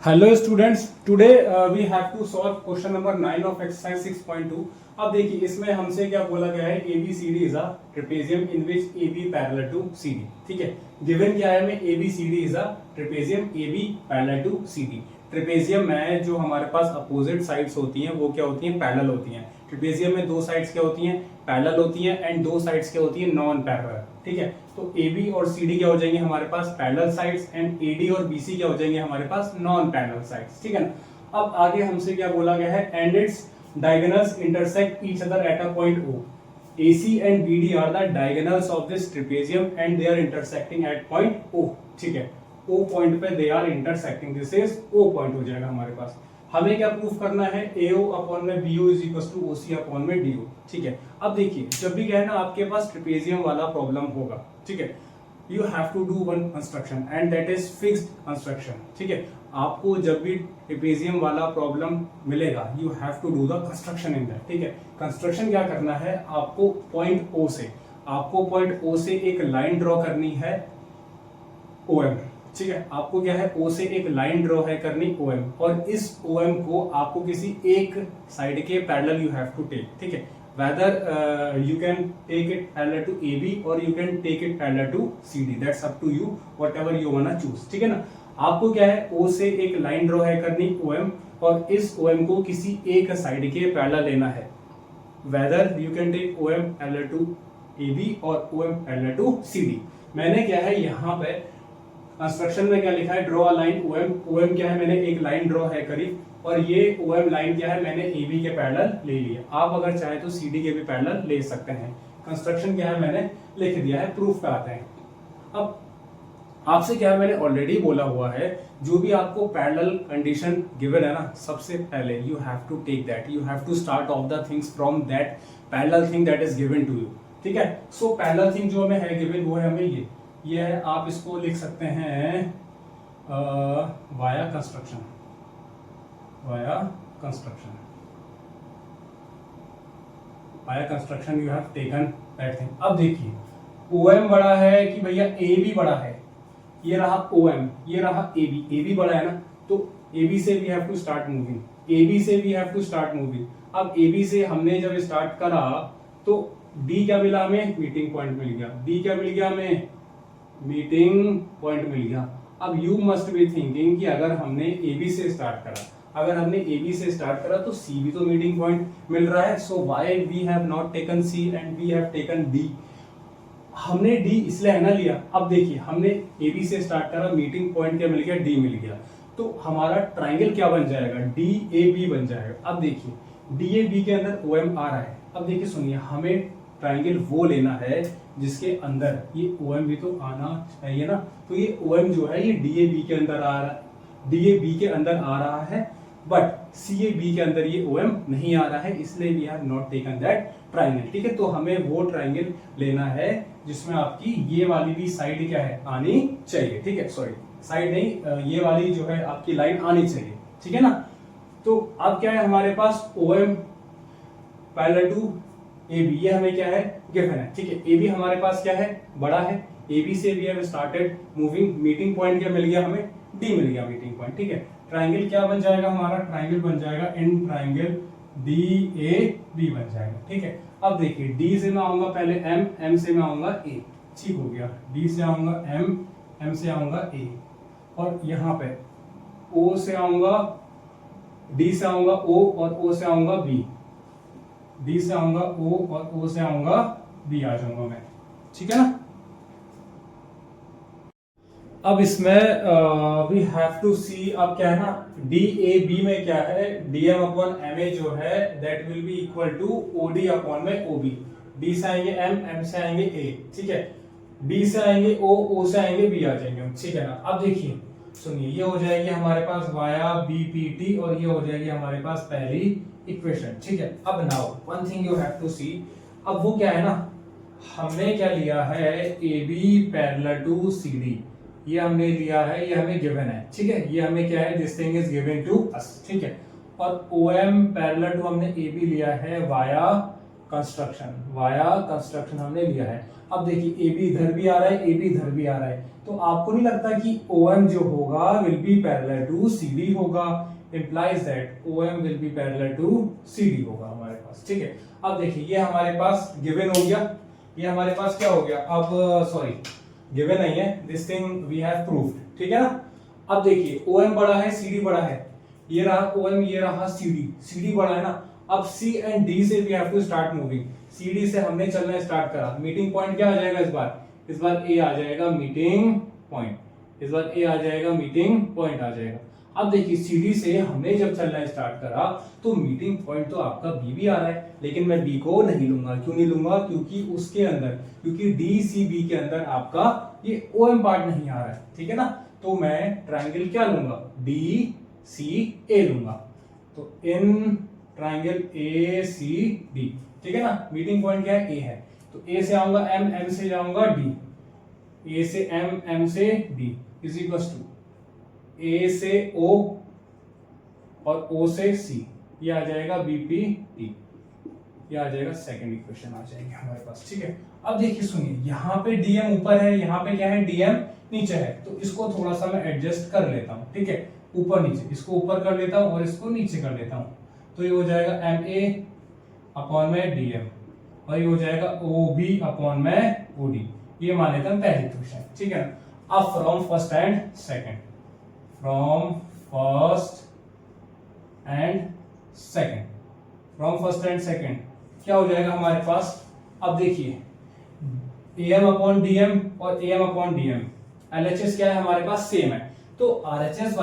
Hello students, today we have to solve question number 9 of exercise 6.2। अब देखिए इसमें हमसे क्या बोला गया है, ABCD is a trapezium in which AB parallel to CD। ठीक है, गिवन क्या है हमें, ABCD is a trapezium AB parallel to CD। Trapezium में जो हमारे पास अपोजिट साइड्स होती हैं वो क्या होती हैं, पैरेलल होती हैं। ट्रेपेजियम में दो साइड्स क्या होती हैं, पैरेलल होती हैं, एंड दो साइड्स क्या होती हैं, नॉन पैरेलल। ठीक है, तो AB और CD क्या हो जाएंगे हमारे पास पैरेलल साइड्स, एंड AD और BC क्या हो जाएंगे हमारे पास नॉन पैरेलल साइड्स। ठीक है ना। अब आगे हमसे क्या बोला गया है, and it's diagonals intersect each other at a point O। AC and BD are the diagonals of this trapezium and they are intersecting at point O। ठीक है, O पॉइंट पे they are intersecting, this is O point हो जाएगा हमारे पास। हमें क्या proof करना है, AO अपॉन में BO is equal to OC upon में DO। ठीक है, अब देखिए जब भी क्या है ना आपके पास ट्रेपेजियम वाला प्रॉब्लम होगा, ठीक है, you have to do one construction and that is fixed construction. ठीक है, आपको जब भी ट्रेपेजियम वाला प्रॉब्लम मिलेगा you have to do the construction in that. ठीक है, कंस्ट्रक्शन क्या करना है, आपको पॉइंट O से एक लाइन ड्रॉ करनी है OM। ठीक है, आपको क्या है O से एक लाइन ड्रॉ है करनी OM, और इस OM को आपको किसी एक साइड के parallel you have to take. ठीक है, whether you can take it parallel to AB or you can take it parallel to CD, that's up to you, whatever you wanna choose। ठीक है ना, आपको क्या है O से एक लाइन ड्रॉ है करनी OM, और इस OM को किसी एक साइड के पैरेलल लेना है। whether you can take OM parallel to AB और OM parallel to CD। मैंने क्या है यहाँ पे कंस्ट्रक्शन में क्या लिखा है, ड्रॉ अ लाइन OM क्या है, मैंने एक लाइन ड्रॉ है करी, और ये OM लाइन क्या है, मैंने AB के पैरेलल ले लिया। आप अगर चाहे तो CD के भी पैरेलल ले सकते हैं। कंस्ट्रक्शन क्या है मैंने लिख दिया है, प्रूफ पे आते हैं। अब आपसे क्या है, मैंने ऑलरेडी बोला हुआ है, जो भी आपको पैरेलल कंडीशन गिवन है ना, सबसे पहले you have to take that, you have to start off the things from that parallel thing that is given to you. ठीक है, सो पैरेलल थिंग जो हमें है गिवन वो है हमें ये है, आप इसको लिख सकते हैं via construction you have taken that thing. अब देखिए OM बड़ा है कि भैया AB बड़ा है, ये रहा OM, ये रहा AB बड़ा है ना, तो AB से we have to start moving. अब AB से हमने जब स्टार्ट करा तो D क्या मिला हमें, मीटिंग पॉइंट मिल गया। D क्या मिल गया हमें, मीटिंग पॉइंट मिल गया। अब यू मस्ट बी थिंकिंग कि अगर हमने AB से स्टार्ट करा तो C भी तो मीटिंग पॉइंट मिल रहा है, so why we have not taken C and we have taken D। हमने D इसलिए है ना लिया। अब देखिए हमने AB से स्टार्ट करा, मीटिंग पॉइंट क्या मिल गया, D मिल गया, तो हमारा ट्राइंगल क्या बन जाएगा, DAB बन जाएगा। अब देखिए DAB के अंदर OM आ रहा है। अब देखिए सुनिए, हमें ट्राइंगल वो लेना है जिसके अंदर ये OM भी तो आना चाहिए ना, तो ये OM जो है ये DAB के अंदर आ रहा है, बट CAB के अंदर ये OM नहीं आ रहा है, इसलिए we have not taken that triangle. ठीक है, तो हमें वो ट्राइंगल लेना है जिसमें आपकी ये वाली भी साइड क्या है, आनी चाहिए। ठीक है, सॉरी साइड नहीं, ये वाली जो है आपकी लाइन आनी चाहिए। ठीक है ना, तो अब क्या है हमारे पास OM पैरेलल टू AB, ये हमें क्या है गिवन है। ठीक है, AB हमारे पास क्या है, बड़ा है। AB से we have started moving, meeting point क्या मिल गया हमें, D मिल गया मीटिंग पॉइंट। ठीक है, ट्राइंगल क्या बन जाएगा हमारा, ट्राइंगल बन जाएगा इन ट्राइंगल DAB बन जाएगा। ठीक है, अब देखिए D से मैं आऊंगा पहले M से मैं आऊंगा A। ठीक हो गया, D से आऊंगा M से आऊंगा A, और यहाँ पे O से आऊंगा, D से आऊंगा O, और O से आऊंगा B। D से आऊंगा O और O से आऊंगा B आ जाऊंगा मैं। ठीक है ना, अब इसमें वी हैव टू सी, अब क्या है ना DAB में क्या है, DM अपॉन MA जो है that will be equal to OD upon में OB। D से आएंगे M से आएंगे A। ठीक है, D से आएंगे O से आएंगे B आ जाएंगे। ठीक है ना, अब देखिए सुनिए, ये हो जाएगी हमारे पास वाया BPT, और ये हो जाएगी हमारे पास पहली इक्वेशन। ठीक है, अब now one thing you have to see, अब वो क्या है ना, हमने क्या लिया है AB पैरेलल टू CD, ये हमने लिया है, ये हमें गिवन है। ठीक है, ये हमें क्या है, this thing is given to us. ठीक है, और OM पैरेलल टू हमने AB लिया है वाया कंस्ट्रक्शन हमने लिया है। अब देखिए AB इधर भी आ रहा है, AB इधर भी आ रहा है, तो आपको नहीं लगता कि OM जो होगा will be parallel to CD होगा, implies that OM will be parallel to CD होगा हमारे पास, ठीक है। अब देखिए ये हमारे पास गिवन हो गया, ये हमारे पास क्या हो गया, अब सॉरी गिवन नहीं है, this thing we have proved, ठीक है ना। अब देखिए OM बड़ा है, CD बड़ा है, ये रहा OM, ये रहा CD बड़ा है ना। अब C एंड D से we have to start moving, CD से हमने चलना स्टार्ट करा, मीटिंग पॉइंट क्या आ जाएगा इस बार A आ जाएगा मीटिंग पॉइंट, इस बार A आ जाएगा मीटिंग पॉइंट आ जाएगा। अब देखिए CD से हमने जब चलना स्टार्ट करा तो मीटिंग पॉइंट तो आपका B भी आ रहा है, लेकिन मैं B को नहीं लूंगा। क्यों नहीं लूंगा? क्योंकि उसके अंदर, क्योंकि DCB के अंदर आपका ये OM पार्ट नहीं आ रहा है, ठीक है ना। तो मैं ट्राइंगल क्या लूंगा, DCA लूंगा। तो इन ट्राइंगल ACD, ठीक है ना। मीटिंग पॉइंट क्या है, A है, तो A से आऊंगा M, M से जाऊंगा D, A से M, M से D is equal to A से O और O से C, ये आ जाएगा BPT, ये आ जाएगा सेकंड इक्वेशन आ जाएगी हमारे पास, ठीक है। अब देखिए सुनिए, यहाँ पे DM ऊपर है, यहाँ पे क्या है DM नीचे है, तो इसको थोड़ा सा मैं एडजस्ट कर लेता हूँ, ठीक है। ऊपर नीचे, इसको ऊपर कर लेता हूँ और इसको नीचे कर लेता हूँ, तो ये हो जाएगा MA अपॉन में DM और ये हो जाएगा OB अपॉन में OD, ये मान लेता हूँ पहली इक्वेशन, ठीक है ना। अब from first and second, from first and second क्या हो जाएगा हमारे पास। अब देखिए AM अपॉन DM और AM अपॉन DM, LHS क्या है हमारे पास, सेम है, तो RHS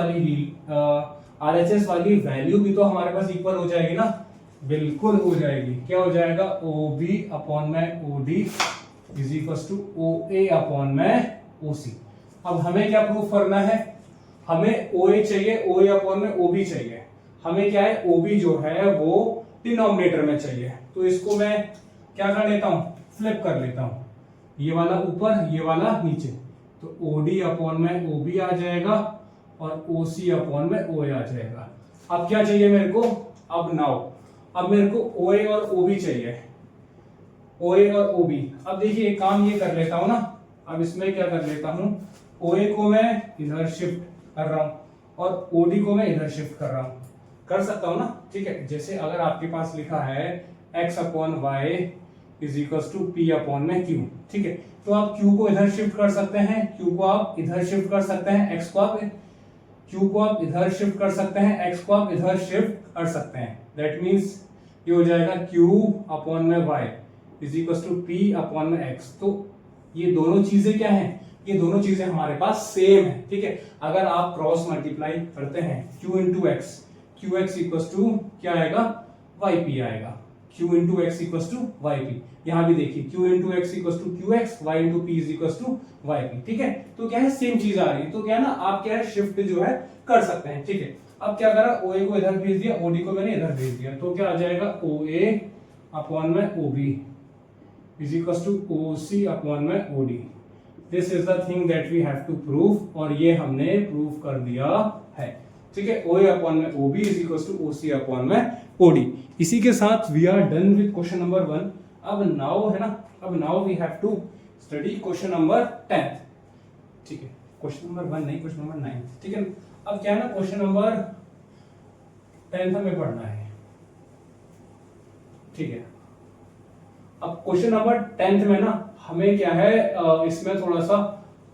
वाली वैल्यू भी तो हमारे पास इक्वल हो जाएगी ना, बिल्कुल हो जाएगी। क्या हो जाएगा, OB अपॉन में OD is equal to OA upon में OC। अब हमें क्या प्रूफ करना है, हमें OA चाहिए, OA अपॉन में OB चाहिए। हमें क्या है, OB जो है वो डिनोमिनेटर में चाहिए, तो इसको मैं क्या कर लेता हूं, फ्लिप कर लेता हूं, ये वाला ऊपर ये वाला नीचे, तो OD अपॉन में OB आ जाएगा और OC अपॉन में OA आ जाएगा। अब क्या चाहिए मेरे को, अब मेरे को OA और OB चाहिए, OA और OB। अब देखिए एक काम ये कर लेता हूं ना, अब इसमें क्या कर लेता हूं, OA को मैं इधर शिफ्ट कर रहा हूं और OD को मैं इधर शिफ्ट कर रहा हूं, कर सकता हूं ना, ठीक है। जैसे अगर आपके पास लिखा है x upon Y is equal to P upon में Q, ठीक है, तो आप Q को इधर शिफ्ट कर सकते हैं, Q को आप इधर शिफ्ट कर सकते हैं, Q को आप इधर शिफ्ट कर सकते हैं, X को आप इधर शिफ्ट कर सकते हैं। दैट मीन्स ये हो जाएगा Q अपॉन में y is equal to P upon में X। तो ये दोनों चीजें क्या हैं, ये दोनों चीजें हमारे पास सेम है, ठीक है। अगर आप क्रॉस मल्टीप्लाई करते हैं Q into X, QX equal to क्या आएगा, YP आएगा, Q into X equal to YP। यहाँ भी देखिए Q into X equal to QX, Y into P is equal to YP, ठीक है। तो क्या है, सेम चीज आ रही है, तो क्या है ना, आप क्या है शिफ्ट जो है कर सकते हैं, ठीक है। अब क्या करा, OA को इधर भेज दिया, OD को मैंने इधर भेज दिया, तो क्या आ जाएगा, OA अपॉन में OB is equal to OC upon में OD। This is the thing that we have to prove, और ये हमने प्रूव कर दिया है, ठीक है। OA अपॉन में OB is equal to OC upon में OD। इसी के साथ we are done with question number 1। अब नाउ है ना, अब now we have to study question number 10, ठीक है। क्वेश्चन नंबर 1 नहीं, क्वेश्चन नंबर 9, ठीक है। अब क्या है ना, क्वेश्चन नंबर 10 हमें पढ़ना है, ठीक है। अब क्वेश्चन नंबर 10 में ना हमें क्या है, इसमें थोड़ा सा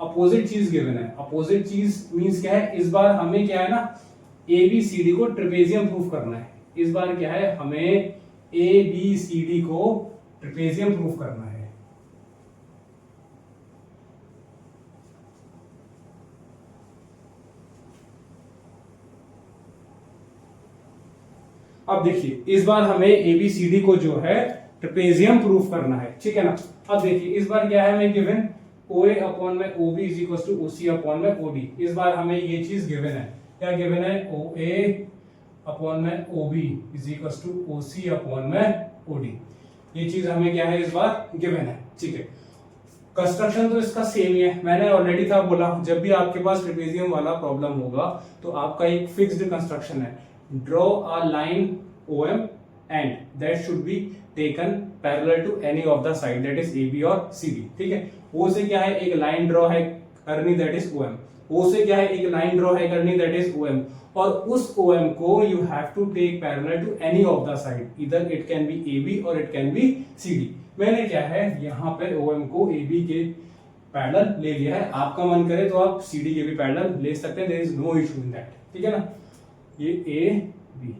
अपोजिट चीज गिवन है। अपोजिट चीज मींस क्या है, इस बार हमें क्या है ना, ABCD को ट्रेपेजियम प्रूफ करना है। इस बार क्या है, हमें ABCD को ट्रेपेजियम प्रूफ करना है। अब देखिए इस बार हमें ABCD को जो है ट्रेपेजियम प्रूफ करना है, ठीक है ना। अब देखिए इस बार क्या है, हमें गिवन OA अपॉन में OB is equal to OC upon में OD। इस बार हमें ये चीज गिवन है, क्या गिवन है, OA अपॉन में OB is equal to OC upon में OD। ये चीज हमें क्या है, इस बार गिवन है, ठीक है। कंस्ट्रक्शन तो इसका सेम ही है, मैंने ऑलरेडी था बोला, जब भी आपके पास ट्रेपेजियम वाला प्रॉब्लम होगा तो आपका एक फिक्स्ड कंस्ट्रक्शन है, draw a line OM and that should be taken parallel to any of the side that is AB और CD, ठीक है। O से क्या है, एक लाइन ड्रॉ है करनी, दैट इज OM। O से क्या है, एक लाइन ड्रॉ है करनी, दैट इज OM, और उस OM को you have to take parallel to any of the side, इधर इट कैन बी AB और इट कैन बी CD। मैंने क्या है यहाँ पे OM को AB के पैरेलल ले लिया है, आपका मन करे तो आप CD के भी पैरेलल ले सकते हैं, there is no issue in that, ठीक है ना। ये AB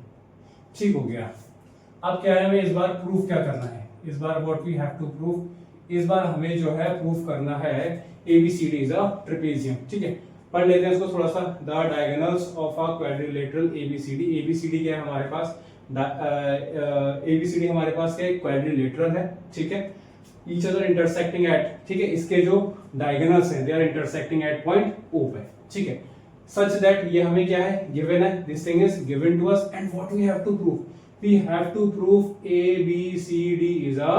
ठीक हो गया। अब क्या है, हमें इस बार प्रूफ क्या करना है, इस बार what we have to prove, इस बार हमें जो है प्रूफ करना है ABCD इज अ ट्रेपेजियम, ठीक है। पढ़ लेते हैं इसको थोड़ा सा। The diagonals of a quadrilateral ABCD, ABCD क्या है हमारे पास, ABCD हमारे पास क्या है, क्वाड्रिलेटरल है, ठीक है। ईच अदर इंटरसेक्टिंग एट, ठीक है, इसके जो डायगोनल्स हैं they are intersecting at point O पे, ठीक है। सच दैट ये हमें क्या है, गिवन है, this thing is given to us, and what we have to prove, we have to prove ABCD is a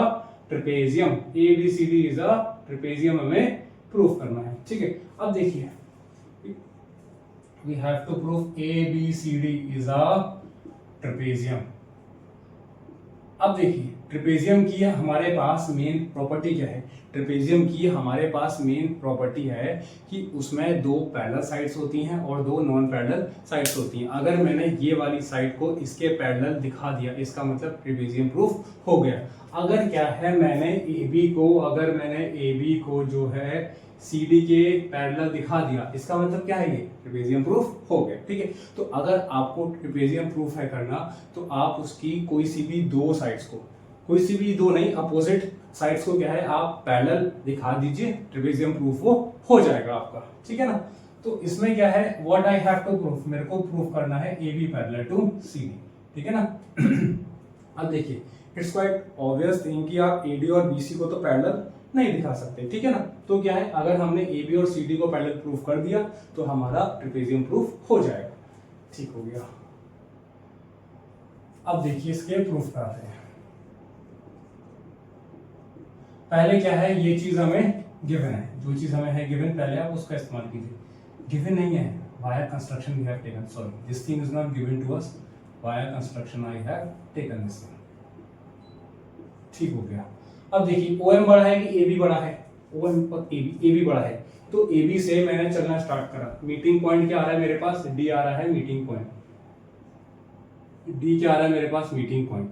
trapezium, ABCD is a trapezium हमें prove करना है, ठीक है। अब देखिए, we have to prove ABCD is a trapezium. अब देखिए, trapezium की हमारे पास मेन प्रॉपर्टी क्या है, ट्रेपेजियम की हमारे पास मेन प्रॉपर्टी है कि उसमें दो पैरेलल साइड्स होती हैं और दो नॉन पैरेलल साइड्स होती हैं। अगर मैंने ये वाली साइड को इसके पैरेलल दिखा दिया, इसका मतलब ट्रेपेजियम प्रूफ हो गया। अगर क्या है, मैंने AB को जो है CD के पैरेलल दिखा दिया, इसका मतलब क्या है, ये ट्रेपेजियम प्रूफ हो गया, ठीक है। तो अगर आपको ट्रेपेजियम प्रूफ है करना, तो आप उसकी कोई सी भी दो साइड्स को, कोई सी भी दो नहीं, अपोजिट साइड्स को क्या है, आप पैरेलल दिखा दीजिए, ट्रेपेजियम प्रूफ वो हो जाएगा आपका, ठीक है ना। तो इसमें क्या है, what I have to proof, मेरे को प्रूफ करना है AB पैरेलल टू CD, ठीक है ना। अब देखिए, इट्स क्वाइट ऑब्वियस थिंग कि आप AD और BC को तो पैरेलल नहीं दिखा सकते, ठीक है ना। तो क्या है, अगर हमने AB और CD को पैरेलल प्रूफ कर दिया तो हमारा ट्रेपेजियम प्रूफ हो जाएगा, ठीक हो गया। अब देखिए इसके प्रूफ कराते हैं। पहले क्या है, ये चीज हमें गिवन है, जो चीज हमें है गिवन, पहले आप उसका इस्तेमाल कीजिए। गिवन नहीं है, via construction we have taken, sorry this thing is not given to us, via construction I have taken this thing, ठीक हो गया। अब देखिए, OM बड़ा है कि AB बड़ा है, OM और AB बड़ा है, तो AB से मैंने चलना स्टार्ट करा। मीटिंग पॉइंट क्या आ रहा है मेरे पास, D आ रहा है मीटिंग पॉइंट, D क्या आ रहा है मेरे पास, मीटिंग पॉइंट।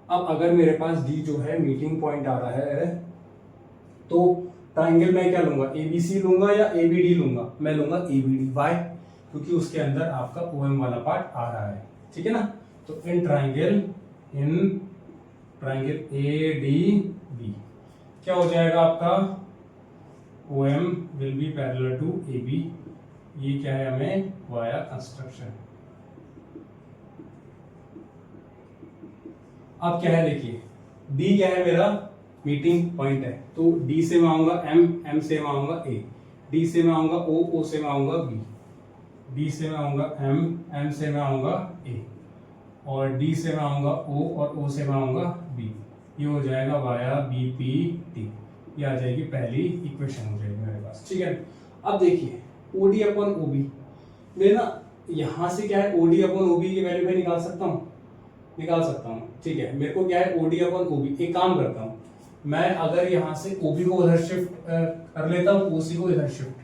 अब अगर मेरे पास D जो है मीटिंग पॉइंट आ रहा है, तो ट्राइंगल में क्या लूंगा, ABC लूंगा या ABD लूंगा, मैं लूंगा ABD। वाई, क्योंकि उसके अंदर आपका OM वाला पार्ट आ रहा है, ठीक है ना। तो इन ट्राइंगल ADB क्या हो जाएगा आपका, OM will be parallel to AB। ये क्या है, हमें वाया कंस्ट्रक्शन। अब क्या है, देखिए D क्या है, मेरा मीटिंग पॉइंट है, तो D से मैं आऊंगा M से मैं आऊंगा A, D से मैं आऊंगा O से मैं आऊंगा B, D से मैं आऊंगा M से मैं आऊंगा A, और D से मैं आऊंगा O और O से मैं आऊंगा B। ये हो जाएगा वाया BPT, ये आ जाएगी पहली इक्वेशन हो जाएगी मेरे पास, ठीक है। अब देखिए, OD अपॉन OB, मैं ना यहाँ से क्या है, OD अपॉन OB की वैल्यू मैं निकाल सकता हूँ, ठीक है। मेरे को क्या है, OD अपॉन OB, एक काम करता हूँ मैं, अगर यहाँ से OB को उधर शिफ्ट कर लेता हूँ, OC को इधर शिफ्ट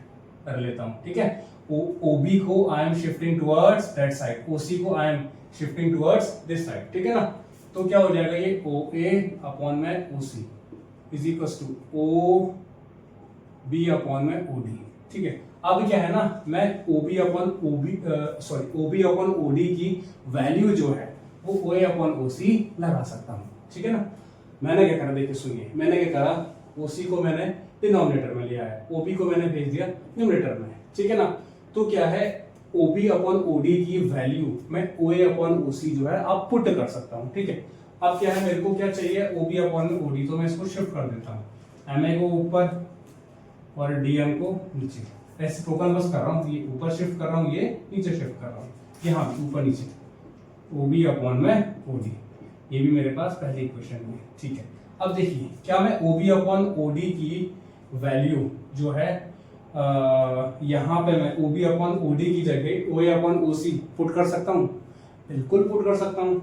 कर लेता हूँ, ठीक है। OB को I am shifting towards that side, OC को I am shifting towards this side, ठीक है ना। तो क्या हो जाएगा, ये OA अपॉन में OC is equals to OB upon में OD, ठीक है। अब क्या है ना, मैं OB अपॉन OD की वैल्यू जो है वो OA अपॉन OC लगा सकता हूँ, ठीक है ना। मैंने क्या करा, देखिए सुनिए, मैंने क्या करा, OC को मैंने डिनोमिनेटर में लिया है, OB को मैंने भेज दिया न्यूमरेटर में, ठीक है ना। तो क्या है, OB अपॉन OD की वैल्यू मैं OA अपॉन OC जो है आप पुट कर सकता हूँ, ठीक है। अब क्या है, मेरे को क्या चाहिए, OB अपॉन OD, तो मैं इसको शिफ्ट कर देता हूँ, MA को ऊपर और DM को नीचे, ऐसे टोकन बस कर रहा हूँ, ये ऊपर शिफ्ट कर रहा हूँ, ये नीचे शिफ्ट कर रहा हूँ, यहाँ ऊपर नीचे, OB अपॉन में OD, ये भी मेरे पास पहली इक्वेशन में, ठीक है। अब देखिए, क्या मैं OB अपॉन OD की वैल्यू जो है यहाँ पे मैं OB अपॉन OD की जगह OA अपॉन OC पुट कर सकता हूँ, बिल्कुल पुट कर सकता हूँ।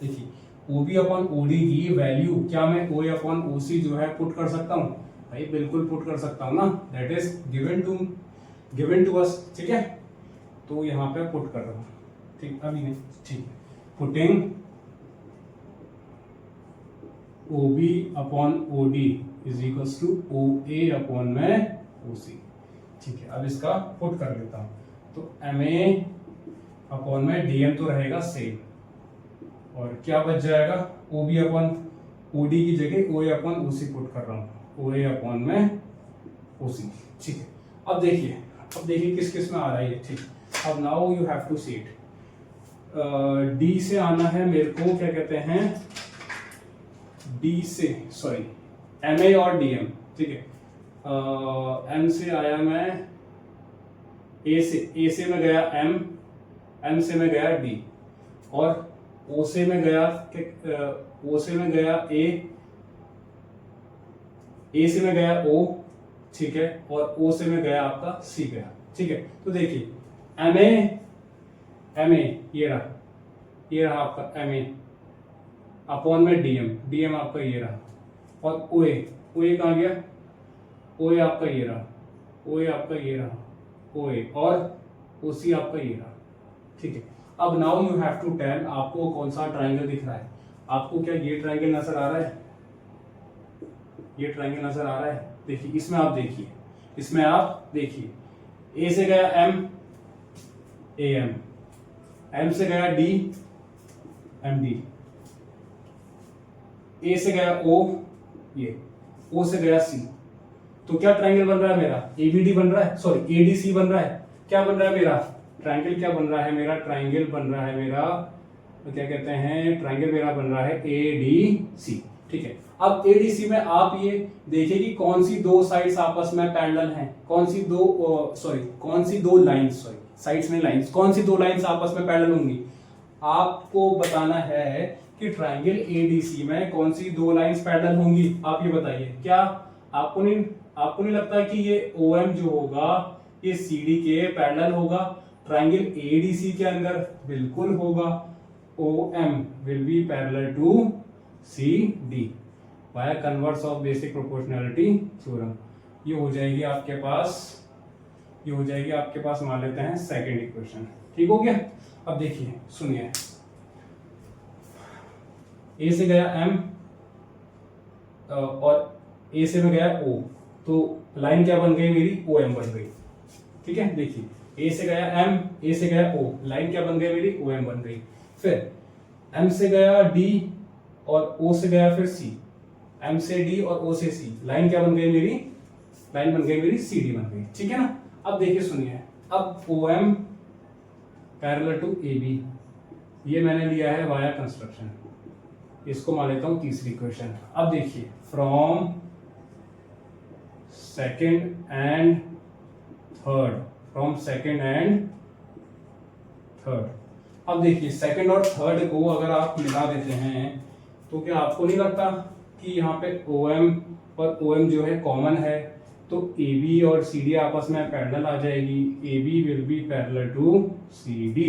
देखिए, OB अपॉन OD की वैल्यू क्या मैं OA अपॉन OC जो है पुट कर सकता हूँ? भाई बिल्कुल पुट कर सकता हूँ ना, that is given to us, ठीक है। तो यहाँ पे पुट कर रहा हूँ, ठीक, अभी नहीं, ठीक, putting OB upon OD is equals to OA upon में OC, ठीक है। अब इसका पुट कर लेता हूँ, तो MA अपॉन में DM तो रहेगा सेम, और क्या बच जाएगा, OB अपॉन OD की जगह OA अपॉन OC पुट कर रहा हूँ, OA अपॉन में OC, ठीक है। अब देखिए किस किस में आ रहा है ये, ठीक। अब now you have to see it. D से आना है मेरे को, क्या कहते हैं, D से, सॉरी, MA और DM, ठीक है। M से आया मैं A से मैं गया M से मैं गया D, और O से मैं गया O से मैं गया A से मैं गया O, ठीक है, और O से मैं गया आपका C गया, ठीक है। तो देखिए MA ये रहा आपका MA अपॉन में DM आपका ये रहा, और OA कहाँ गया, OA आपका ये रहा, OA और OC आपका ये रहा, ठीक है। अब now you have to tell, आपको कौन सा ट्राइंगल दिख रहा है? आपको क्या ये ट्राइंगल नजर आ रहा है? ये ट्राइंगल नजर आ रहा है? देखिए इसमें आप देखिए, A से गया M, AM, M से गया D, MD, A से गया O, ये O से गया C, तो क्या ट्राइंगल बन रहा है मेरा? ABD बन रहा है, सॉरी ADC बन रहा है। क्या बन रहा है मेरा ट्राइंगल? क्या बन रहा है मेरा ट्राइंगल? बन रहा है मेरा, तो क्या कहते हैं, ट्राइंगल मेरा बन रहा है ADC, ठीक है। अब ADC में आप ये देखिए कि कौन सी दो साइड्स आपस में पैरेलल हैं, कौन सी दो लाइंस, साइड्स में लाइंस, कौन सी दो लाइंस आपस में पैरेलल होंगी? आपको बताना है कि ट्राइंगल ADC में कौन सी दो लाइंस पैरेलल होंगी, आप ये बताइए। क्या आपको नहीं लगता कि ये OM जो होगा ये CD के पैरेलल होगा? ट्राइंगल ADC के अंदर बिल्कुल होगा, OM will be parallel to CD via converse of basic proportionality theorem. ये हो जाएगी आपके पास, मान लेते हैं सेकंड इक्वेशन, ठीक हो गया। अब देखिए सुनिए, A से गया M और A से में गया O, तो लाइन क्या बन गई मेरी? OM बन गई, ठीक है। देखिए A से गया M, A से गया O, लाइन क्या बन गई मेरी? OM बन गई। फिर M से गया D और O से गया फिर C, M से D और O से C, लाइन क्या बन गई मेरी? लाइन बन गई मेरी CD बन गई, ठीक है ना। अब देखिए सुनिए, अब OM पैरेलल टू AB, ये मैंने लिया है वाया कंस्ट्रक्शन, इसको मान लेता हूं तीसरी इक्वेशन। अब देखिए फ्रॉम सेकंड एंड थर्ड, अब देखिए सेकंड और थर्ड को अगर आप मिला देते हैं तो क्या आपको नहीं लगता कि यहाँ पे OM और OM जो है कॉमन है, तो AB और CD आपस में पैरेलल आ जाएगी, AB will be parallel to CD,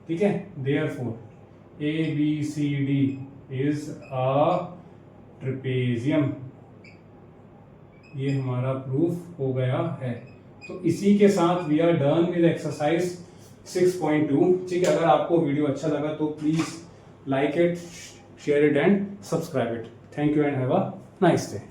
ठीक है। Therefore ABCD is a trapezium, ये हमारा प्रूफ हो गया है। तो इसी के साथ we are done with exercise 6.2, ठीक है। अगर आपको वीडियो अच्छा लगा तो please like it, share it and subscribe it. Thank you and have a nice day.